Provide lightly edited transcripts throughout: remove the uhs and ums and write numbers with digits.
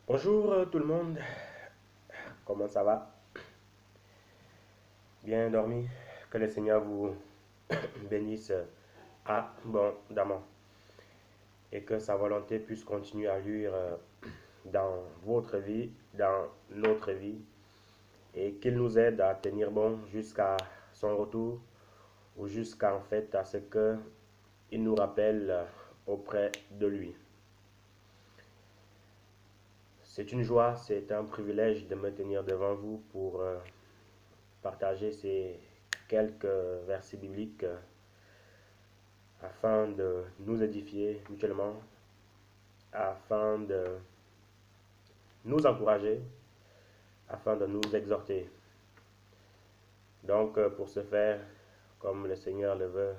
Bonjour tout le monde, comment ça va? Bien dormi? Que le Seigneur vous bénisse abondamment et que sa volonté puisse continuer à luire dans votre vie, dans notre vie et qu'il nous aide à tenir bon jusqu'à son retour ou jusqu'à en fait à ce que il nous rappelle auprès de lui. C'est une joie, c'est un privilège de me tenir devant vous pour partager ces quelques versets bibliques afin de nous édifier mutuellement, afin de nous encourager, afin de nous exhorter. Donc, pour ce faire, comme le Seigneur le veut,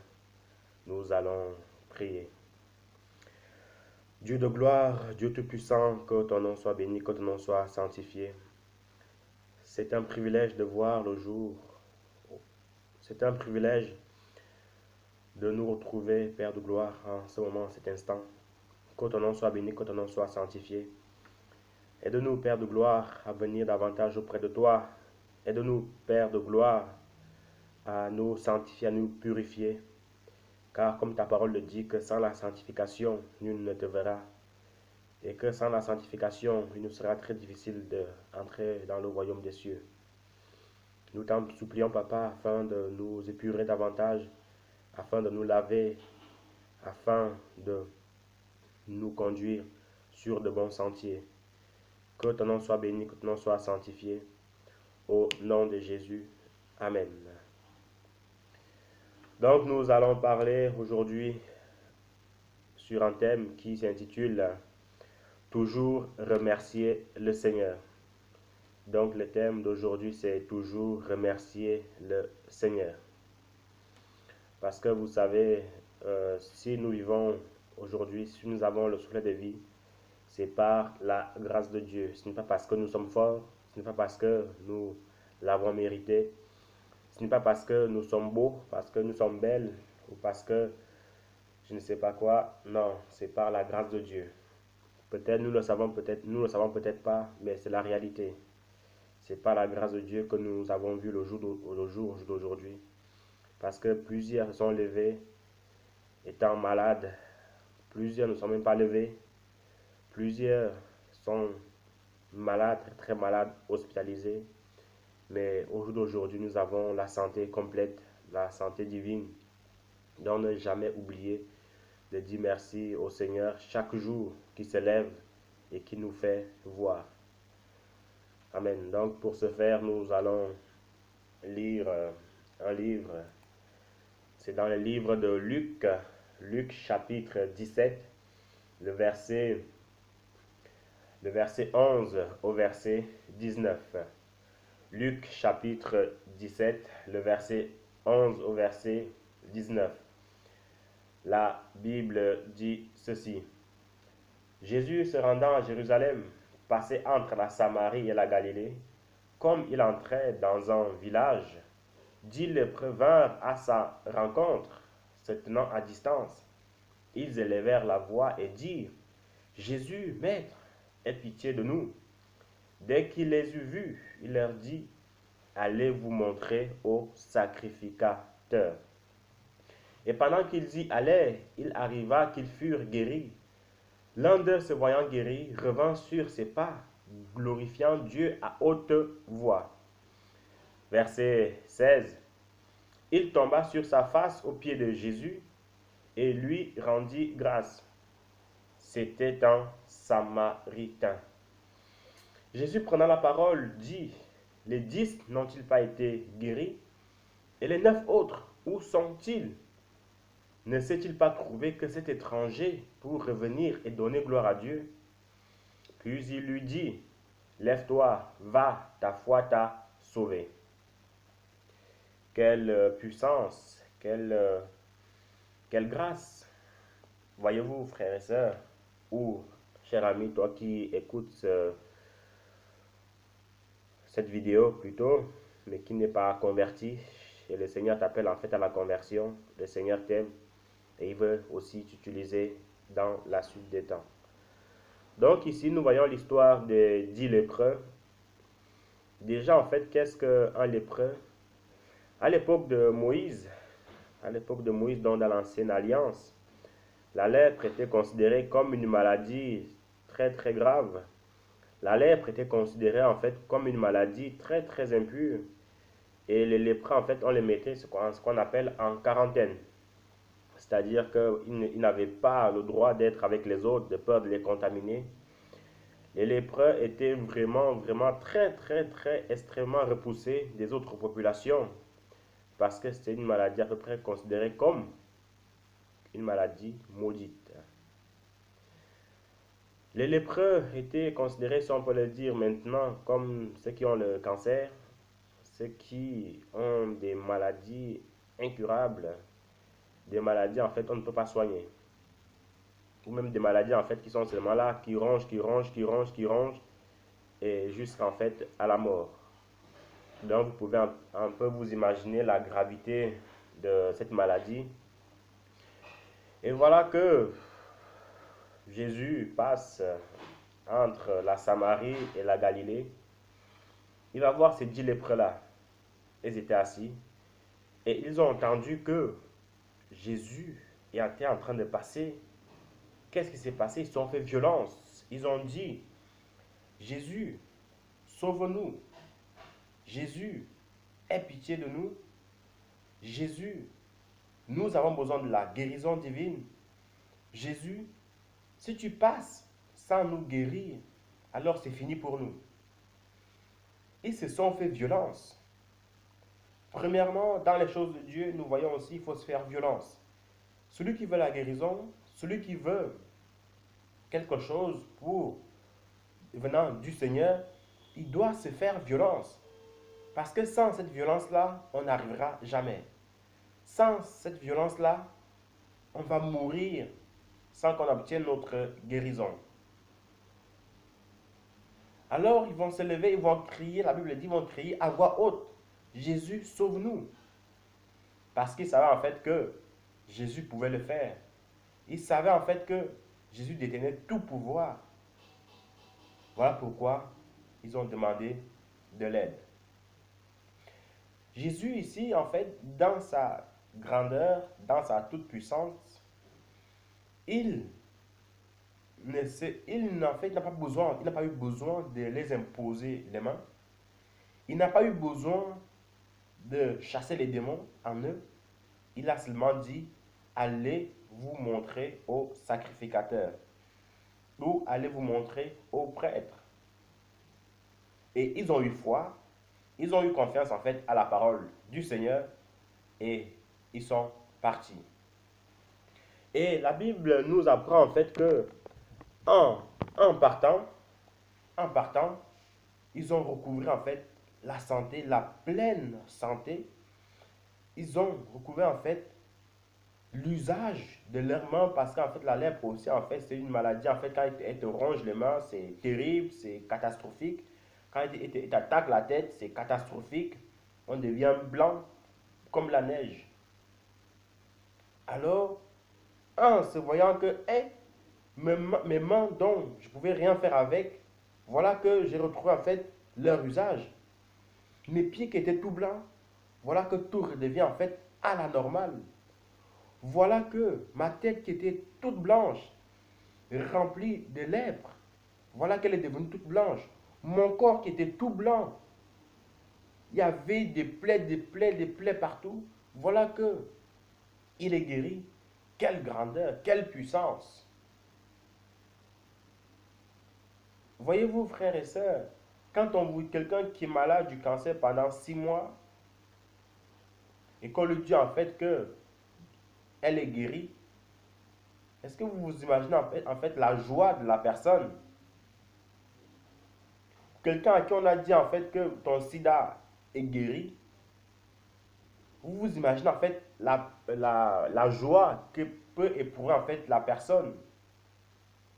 nous allons prier. Dieu de gloire, Dieu tout-puissant, que ton nom soit béni, que ton nom soit sanctifié. C'est un privilège de voir le jour. C'est un privilège de nous retrouver, Père de gloire, en ce moment, en cet instant. Que ton nom soit béni, que ton nom soit sanctifié. Aide-nous, Père de gloire, à venir davantage auprès de toi. Aide-nous, Père de gloire, à nous sanctifier, à nous purifier. Car comme ta parole le dit, que sans la sanctification, nul ne te verra. Et que sans la sanctification, il nous sera très difficile d'entrer dans le royaume des cieux. Nous t'en supplions, Papa, afin de nous épurer davantage, afin de nous laver, afin de nous conduire sur de bons sentiers. Que ton nom soit béni, que ton nom soit sanctifié. Au nom de Jésus. Amen. Donc nous allons parler aujourd'hui sur un thème qui s'intitule Toujours remercier le Seigneur. Donc le thème d'aujourd'hui c'est toujours remercier le Seigneur. Parce que vous savez, si nous vivons aujourd'hui, si nous avons le souffle de vie, c'est par la grâce de Dieu. Ce n'est pas parce que nous sommes forts, ce n'est pas parce que nous l'avons mérité, ce n'est pas parce que nous sommes beaux, parce que nous sommes belles, ou parce que je ne sais pas quoi. Non, c'est par la grâce de Dieu. Peut-être nous le savons peut-être pas, mais c'est la réalité. C'est par la grâce de Dieu que nous avons vu le jour d'aujourd'hui. Parce que plusieurs se sont levés étant malades. Plusieurs ne sont même pas levés. Plusieurs sont malades, très malades, hospitalisés. Mais au jour d'aujourd'hui, nous avons la santé complète, la santé divine. Donc ne jamais oublier de dire merci au Seigneur chaque jour qui se lève et qui nous fait voir. Amen. Donc pour ce faire, nous allons lire un livre. C'est dans le livre de Luc, Luc chapitre 17, le verset 11 au verset 19. Luc chapitre 17, le verset 11 au verset 19. La Bible dit ceci. Jésus se rendant à Jérusalem, passait entre la Samarie et la Galilée. Comme il entrait dans un village, 10 lépreux vinrent à sa rencontre, se tenant à distance. Ils élevèrent la voix et dirent, Jésus, Maître, aie pitié de nous. Dès qu'il les eut vus, il leur dit, allez vous montrer au sacrificateur. Et pendant qu'ils y allaient, il arriva qu'ils furent guéris. L'un d'eux, se voyant guéri, revint sur ses pas, glorifiant Dieu à haute voix. Verset 16. Il tomba sur sa face aux pieds de Jésus et lui rendit grâce. C'était un Samaritain. Jésus prenant la parole dit, les 10 n'ont-ils pas été guéris? Et les 9 autres, où sont-ils? Ne s'est-il pas trouvé que cet étranger pour revenir et donner gloire à Dieu? Puis il lui dit, lève-toi, va, ta foi t'a sauvé. Quelle puissance, quelle grâce. Voyez-vous, frères et sœurs, ou cher ami, toi qui écoutes cette vidéo plutôt, mais qui n'est pas converti, et le Seigneur t'appelle en fait à la conversion, le Seigneur t'aime et il veut aussi t'utiliser dans la suite des temps. Donc ici, nous voyons l'histoire des 10 lépreux. Déjà, en fait, qu'est-ce qu'un lépreux? À l'époque de Moïse, donc dans l'ancienne alliance, la lèpre était considérée comme une maladie très très grave. La lèpre était considérée en fait comme une maladie très très impure. Et les lépreux, en fait, on les mettait ce qu'on appelle en quarantaine. C'est-à-dire qu'ils n'avaient pas le droit d'être avec les autres, de peur de les contaminer. Les lépreux étaient vraiment, vraiment très, très, très extrêmement repoussés des autres populations parce que c'était une maladie à peu près considérée comme une maladie maudite. Les lépreux étaient considérés, si on peut le dire maintenant, comme ceux qui ont le cancer, ceux qui ont des maladies incurables, des maladies en fait on ne peut pas soigner, ou même des maladies en fait qui sont seulement là, qui rongent, et jusqu'en fait à la mort. Donc vous pouvez un peu vous imaginer la gravité de cette maladie. Et voilà que Jésus passe entre la Samarie et la Galilée. Il va voir ces 10 lépreux-là. Ils étaient assis et ils ont entendu que Jésus était en train de passer. Qu'est-ce qui s'est passé? Ils se sont fait violence. Ils ont dit, Jésus, sauve-nous. Jésus, aie pitié de nous. Jésus, nous avons besoin de la guérison divine. Jésus, si tu passes sans nous guérir, alors c'est fini pour nous. Ils se sont fait violence. Premièrement, dans les choses de Dieu, nous voyons aussi qu'il faut se faire violence. Celui qui veut la guérison, celui qui veut quelque chose venant du Seigneur, il doit se faire violence. Parce que sans cette violence-là, on n'arrivera jamais. Sans cette violence-là, on va mourir sans qu'on obtienne notre guérison. Alors ils vont se lever, ils vont crier, la Bible dit, ils vont crier à voix haute, Jésus, sauve-nous. Parce qu'ils savaient en fait que Jésus pouvait le faire. Ils savaient en fait que Jésus détenait tout pouvoir. Voilà pourquoi ils ont demandé de l'aide. Jésus ici, en fait, dans sa grandeur, dans sa toute-puissance, il n'a pas eu besoin de les imposer les mains. Il n'a pas eu besoin de chasser les démons en eux. Il a seulement dit, allez vous montrer au sacrificateur ou allez vous montrer au prêtre. Et ils ont eu foi, ils ont eu confiance en fait à la parole du Seigneur et ils sont partis. Et la Bible nous apprend en fait que en partant, ils ont recouvré en fait la santé, la pleine santé. Ils ont recouvré en fait l'usage de leurs mains parce qu'en fait la lèpre aussi en fait c'est une maladie. En fait quand elle te ronge les mains c'est terrible, c'est catastrophique. Quand elle t'attaque la tête c'est catastrophique. On devient blanc comme la neige. Alors en se voyant que mes mains dont je ne pouvais rien faire avec, voilà que j'ai retrouvé en fait leur usage. Mes pieds qui étaient tout blancs, voilà que tout redevient en fait à la normale. Voilà que ma tête qui était toute blanche, remplie de lèpre, voilà qu'elle est devenue toute blanche. Mon corps qui était tout blanc, il y avait des plaies partout. Voilà que il est guéri. Quelle grandeur, quelle puissance. Voyez-vous, frères et sœurs, quand on voit quelqu'un qui est malade du cancer pendant 6 mois et qu'on lui dit en fait que elle est guérie, est-ce que vous vous imaginez en fait la joie de la personne? Quelqu'un à qui on a dit en fait que ton sida est guéri, vous vous imaginez en fait la joie que peut éprouver en fait la personne.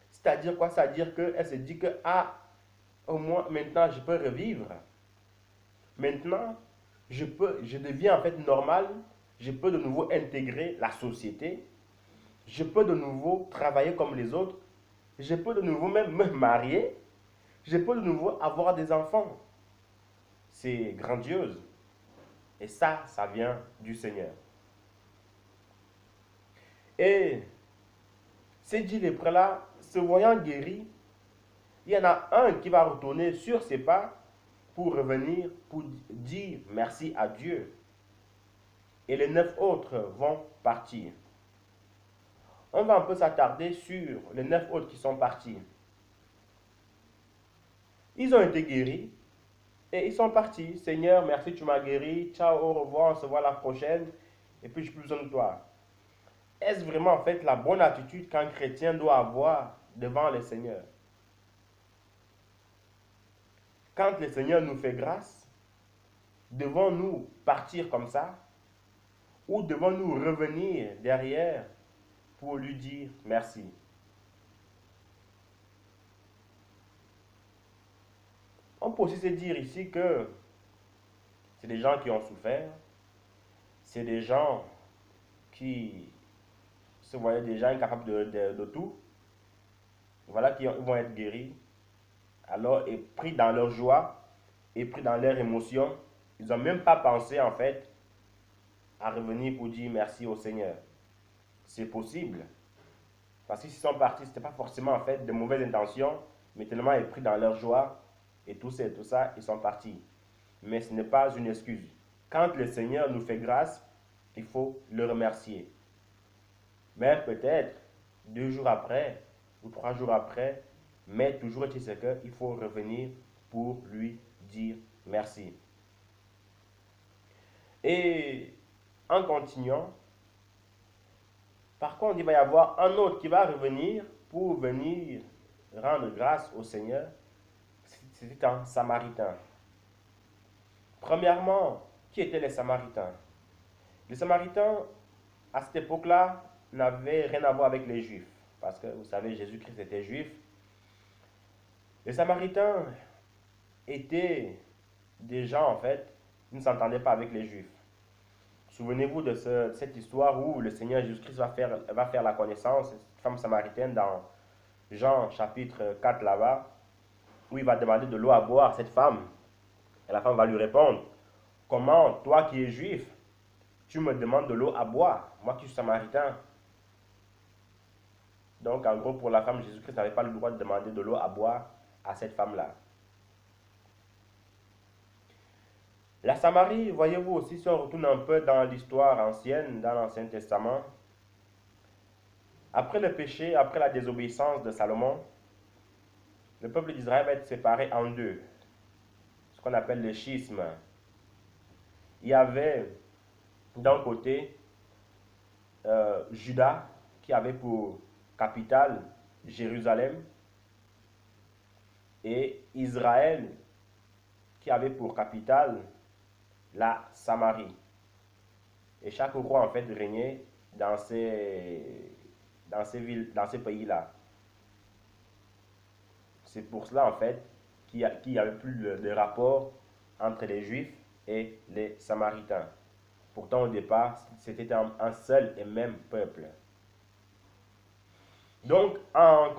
C'est-à-dire quoi? C'est-à-dire qu'elle se dit que au moins maintenant je peux revivre. Maintenant, je deviens en fait normal, je peux de nouveau intégrer la société, je peux de nouveau travailler comme les autres, Je peux de nouveau même me marier. Je peux de nouveau avoir des enfants. C'est grandiose. Et ça vient du Seigneur. Et ces 10 lépreux-là, se voyant guéris, il y en a un qui va retourner sur ses pas pour revenir, pour dire merci à Dieu. Et les 9 autres vont partir. On va un peu s'attarder sur les 9 autres qui sont partis. Ils ont été guéris et ils sont partis. Seigneur, merci, tu m'as guéri. Ciao, au revoir, on se voit la prochaine. Et puis, je n'ai plus besoin de toi. Est-ce vraiment en fait la bonne attitude qu'un chrétien doit avoir devant le Seigneur? Quand le Seigneur nous fait grâce, devons-nous partir comme ça? Ou devons-nous revenir derrière pour lui dire merci? On peut aussi se dire ici que c'est des gens qui ont souffert, c'est des gens qui se voyaient déjà incapables de tout. Voilà qu'ils vont être guéris. Alors, et pris dans leur joie, et pris dans leur émotion, ils n'ont même pas pensé en fait à revenir pour dire merci au Seigneur. C'est possible. Parce qu'ils sont partis, ce n'était pas forcément en fait de mauvaises intentions, mais tellement ils pris dans leur joie, et tout ça, ils sont partis. Mais ce n'est pas une excuse. Quand le Seigneur nous fait grâce, il faut le remercier. Mais peut-être 2 jours après ou 3 jours après, mais toujours est-il qu'il faut revenir pour lui dire merci. Et en continuant, par contre, il va y avoir un autre qui va revenir pour venir rendre grâce au Seigneur. C'était un Samaritain. Premièrement, qui étaient les Samaritains? Les Samaritains, à cette époque-là, n'avaient rien à voir avec les Juifs. Parce que, vous savez, Jésus-Christ était juif. Les Samaritains étaient des gens, en fait, qui ne s'entendaient pas avec les Juifs. Souvenez-vous de cette histoire où le Seigneur Jésus-Christ va faire la connaissance de cette femme samaritaine dans Jean chapitre 4 là-bas, où il va demander de l'eau à boire à cette femme. Et la femme va lui répondre, comment, toi qui es juif, tu me demandes de l'eau à boire, moi qui suis samaritain? Donc, en gros, pour la femme, Jésus-Christ n'avait pas le droit de demander de l'eau à boire à cette femme-là. La Samarie, voyez-vous aussi, si on retourne un peu dans l'histoire ancienne, dans l'Ancien Testament, après le péché, après la désobéissance de Salomon, le peuple d'Israël va être séparé en deux, ce qu'on appelle le schisme. Il y avait d'un côté Juda qui avait pour capitale Jérusalem et Israël qui avait pour capitale la Samarie. Et chaque roi en fait régnait dans ces villes, dans ces pays-là. C'est pour cela en fait qu'il n'y avait plus de rapport entre les Juifs et les Samaritains. Pourtant au départ, c'était un seul et même peuple. Donc en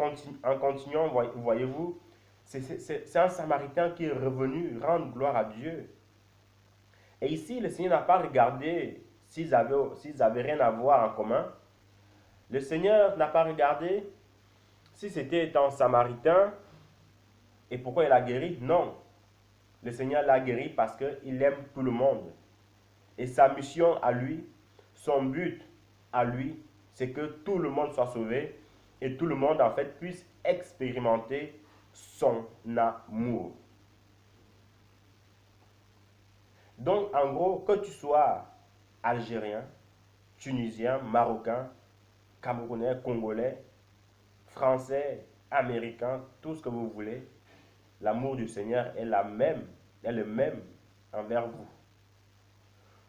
continuant, voyez-vous, c'est un Samaritain qui est revenu rendre gloire à Dieu. Et ici, le Seigneur n'a pas regardé s'ils avaient rien à voir en commun. Le Seigneur n'a pas regardé si c'était un Samaritain et pourquoi il a guéri. Non. Le Seigneur l'a guéri parce qu'il aime tout le monde. Et sa mission à lui, son but à lui, c'est que tout le monde soit sauvé et tout le monde en fait puisse expérimenter son amour. Donc en gros, que tu sois algérien, tunisien, marocain, camerounais, congolais, français, américain, tout ce que vous voulez, l'amour du Seigneur est le même envers vous.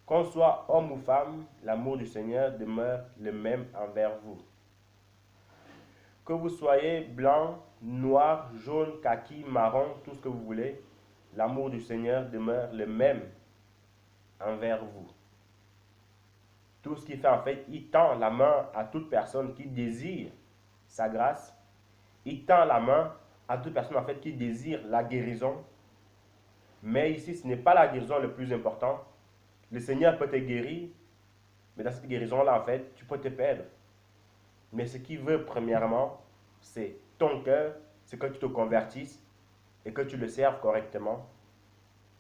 Qu'on soit homme ou femme, l'amour du Seigneur demeure le même envers vous. Que vous soyez blanc, noir, jaune, kaki, marron, tout ce que vous voulez, l'amour du Seigneur demeure le même envers vous. Tout ce qu'il fait, en fait, il tend la main à toute personne qui désire sa grâce il tend la main à toute personne en fait qui désire la guérison. Mais ici, ce n'est pas la guérison le plus important. Le Seigneur peut te guérir, mais dans cette guérison-là, en fait, tu peux te perdre. Mais ce qu'il veut, premièrement, c'est ton cœur, c'est que tu te convertisses et que tu le serves correctement.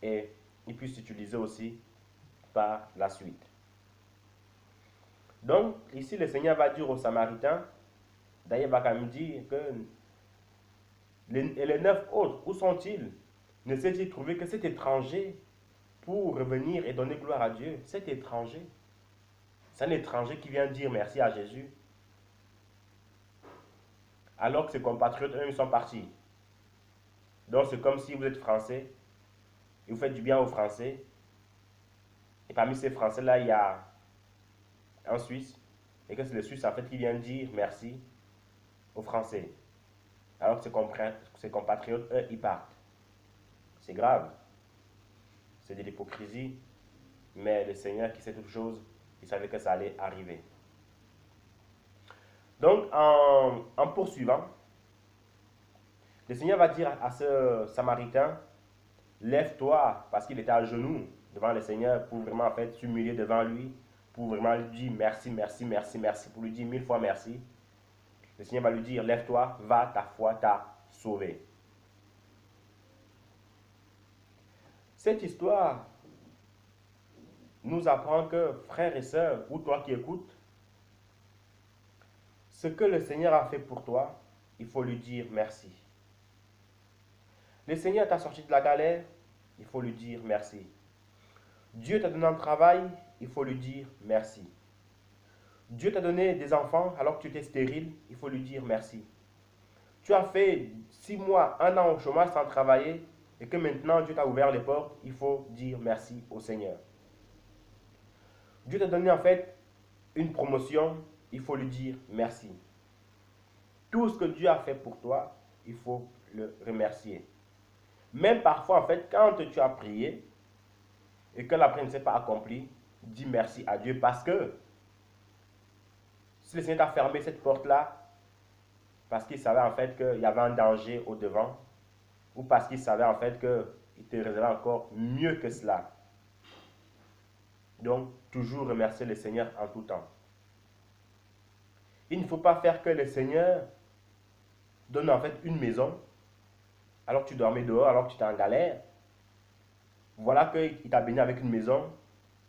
Et il puisse t'utiliser aussi par la suite. Donc, ici, le Seigneur va dire aux Samaritains, d'ailleurs, il va quand même dire que les 9 autres, où sont-ils? Ne s'est-il trouvé que cet étranger pour revenir et donner gloire à Dieu? Cet étranger, c'est un étranger qui vient dire merci à Jésus, alors que ses compatriotes, eux, ils sont partis. Donc, c'est comme si vous êtes français, et vous faites du bien aux Français, et parmi ces Français-là, il y a un Suisse, et que c'est le Suisse, en fait, qui vient dire merci aux Français, alors que ses compatriotes, eux, ils partent. C'est grave. C'est de l'hypocrisie, mais le Seigneur qui sait toutes choses, il savait que ça allait arriver. Donc, en poursuivant, le Seigneur va dire à ce Samaritain, lève-toi, parce qu'il était à genoux devant le Seigneur pour vraiment en fait s'humilier devant lui, pour vraiment lui dire merci, merci, merci, merci, pour lui dire 1000 fois merci. Le Seigneur va lui dire, lève-toi, va, ta foi t'a sauvé. Cette histoire nous apprend que, frères et sœurs, ou toi qui écoutes, ce que le Seigneur a fait pour toi, il faut lui dire merci. Le Seigneur t'a sorti de la galère, il faut lui dire merci. Dieu t'a donné un travail, il faut lui dire merci. Dieu t'a donné des enfants alors que tu étais stérile, il faut lui dire merci. Tu as fait 6 mois, 1 an au chômage sans travailler et que maintenant Dieu t'a ouvert les portes, il faut dire merci au Seigneur. Dieu t'a donné en fait une promotion, il faut lui dire merci. Tout ce que Dieu a fait pour toi, il faut le remercier. Même parfois en fait, quand tu as prié et que la prière ne s'est pas accomplie, dis merci à Dieu parce que si le Seigneur t'a fermé cette porte-là, parce qu'il savait en fait qu'il y avait un danger au devant, ou parce qu'il savait en fait qu'il te réservait encore mieux que cela. Donc, toujours remercier le Seigneur en tout temps. Il ne faut pas faire que le Seigneur donne en fait une maison, alors que tu dormais dehors, alors que tu étais en galère. Voilà qu'il t'a béni avec une maison,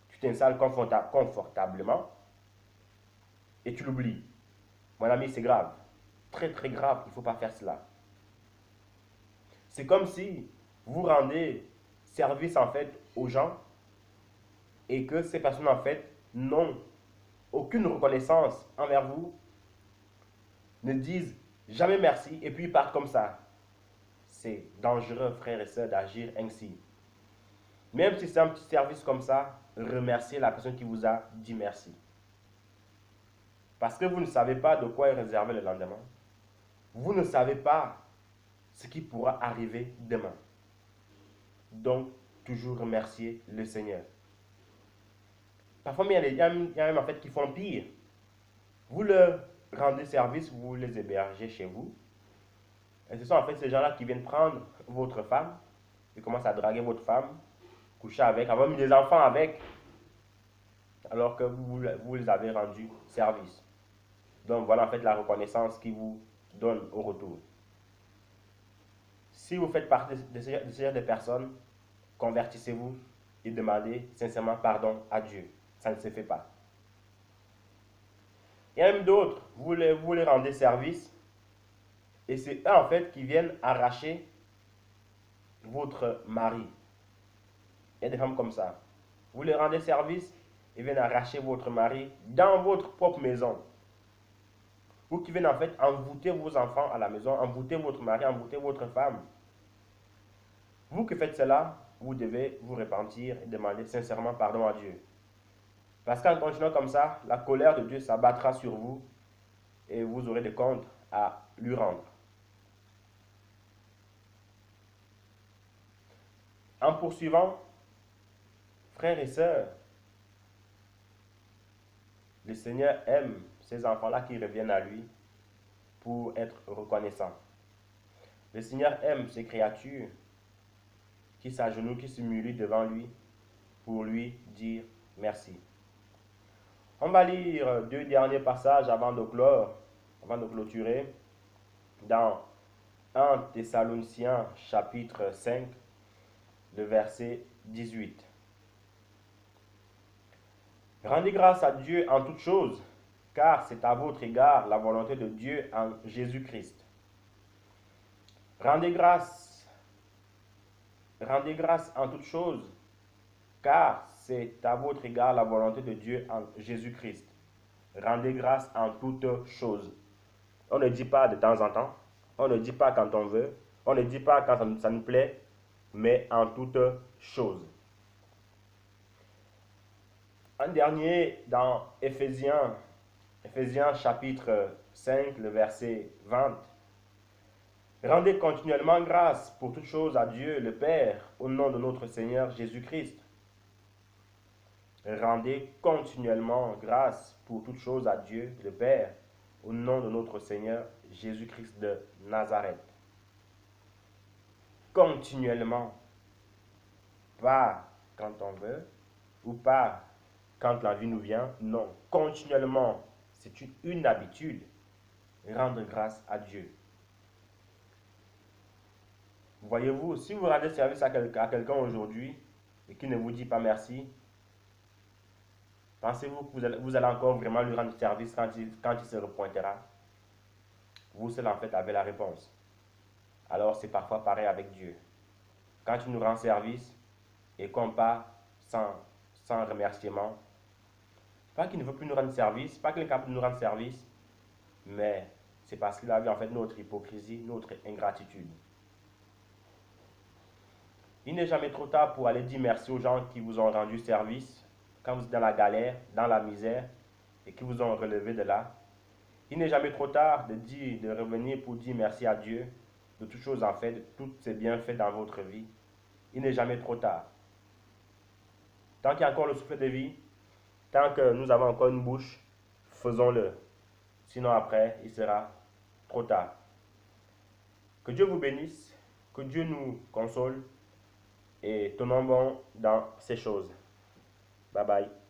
tu t'installes confortablement, et tu l'oublies. Mon ami, c'est grave. Très très grave, il ne faut pas faire cela. C'est comme si vous rendez service en fait aux gens et que ces personnes en fait n'ont aucune reconnaissance envers vous, ne disent jamais merci et puis ils partent comme ça. C'est dangereux, frères et sœurs, d'agir ainsi. Même si c'est un petit service comme ça, remerciez la personne qui vous a dit merci. Parce que vous ne savez pas de quoi est réservé le lendemain. Vous ne savez pas ce qui pourra arriver demain. Donc, toujours remercier le Seigneur. Parfois, il y a même en fait qui font pire. Vous leur rendez service, vous les hébergez chez vous. Et ce sont en fait ces gens-là qui viennent prendre votre femme, ils commencent à draguer votre femme, coucher avec, avoir mis des enfants avec, alors que vous les avez rendu service. Donc voilà en fait la reconnaissance qu'ils vous donnent au retour. Si vous faites partie de ce genre de personnes, convertissez-vous et demandez sincèrement pardon à Dieu. Ça ne se fait pas. Il y a même d'autres, vous les rendez service et c'est eux en fait qui viennent arracher votre mari. Il y a des femmes comme ça. Vous les rendez service et viennent arracher votre mari dans votre propre maison. Ou qui viennent en fait envoûter vos enfants à la maison, envoûter votre mari, envoûter votre femme. Vous qui faites cela, vous devez vous repentir et demander sincèrement pardon à Dieu. Parce qu'en continuant comme ça, la colère de Dieu s'abattra sur vous et vous aurez des comptes à lui rendre. En poursuivant, frères et sœurs, le Seigneur aime ces enfants-là qui reviennent à lui pour être reconnaissant. Le Seigneur aime ces créatures qui s'agenouillent, qui s'humilient devant lui pour lui dire merci. On va lire deux derniers passages avant de clôturer, dans 1 Thessaloniciens chapitre 5, le verset 18. Rendez grâce à Dieu en toutes choses, car c'est à votre égard la volonté de Dieu en Jésus-Christ. Rendez grâce en toutes choses, car c'est à votre égard la volonté de Dieu en Jésus-Christ. Rendez grâce en toutes choses. On ne dit pas de temps en temps, on ne dit pas quand on veut, on ne dit pas quand ça nous plaît, mais en toutes choses. Un dernier dans Éphésiens chapitre 5, le verset 20. Rendez continuellement grâce pour toutes choses à Dieu le Père, au nom de notre Seigneur Jésus-Christ. Rendez continuellement grâce pour toutes choses à Dieu le Père, au nom de notre Seigneur Jésus-Christ de Nazareth. Continuellement, pas quand on veut, ou pas quand la vie nous vient, non. Continuellement, c'est une habitude, rendre grâce à Dieu. Voyez-vous, si vous rendez service à quelqu'un aujourd'hui et qui ne vous dit pas merci, pensez-vous que vous allez encore vraiment lui rendre service quand il se repointera? Vous seul en fait avez la réponse. Alors c'est parfois pareil avec Dieu. Quand il nous rend service et qu'on part sans remerciement, pas qu'il ne veut plus nous rendre service, pas qu'il est capable de nous rendre service, mais c'est parce qu'il a vu en fait notre hypocrisie, notre ingratitude. Il n'est jamais trop tard pour aller dire merci aux gens qui vous ont rendu service quand vous êtes dans la galère, dans la misère et qui vous ont relevé de là. Il n'est jamais trop tard de revenir pour dire merci à Dieu de toutes choses en fait, de tous ses bienfaits dans votre vie. Il n'est jamais trop tard. Tant qu'il y a encore le souffle de vie, tant que nous avons encore une bouche, faisons-le. Sinon après, il sera trop tard. Que Dieu vous bénisse, que Dieu nous console et tenons bon dans ces choses. Bye bye.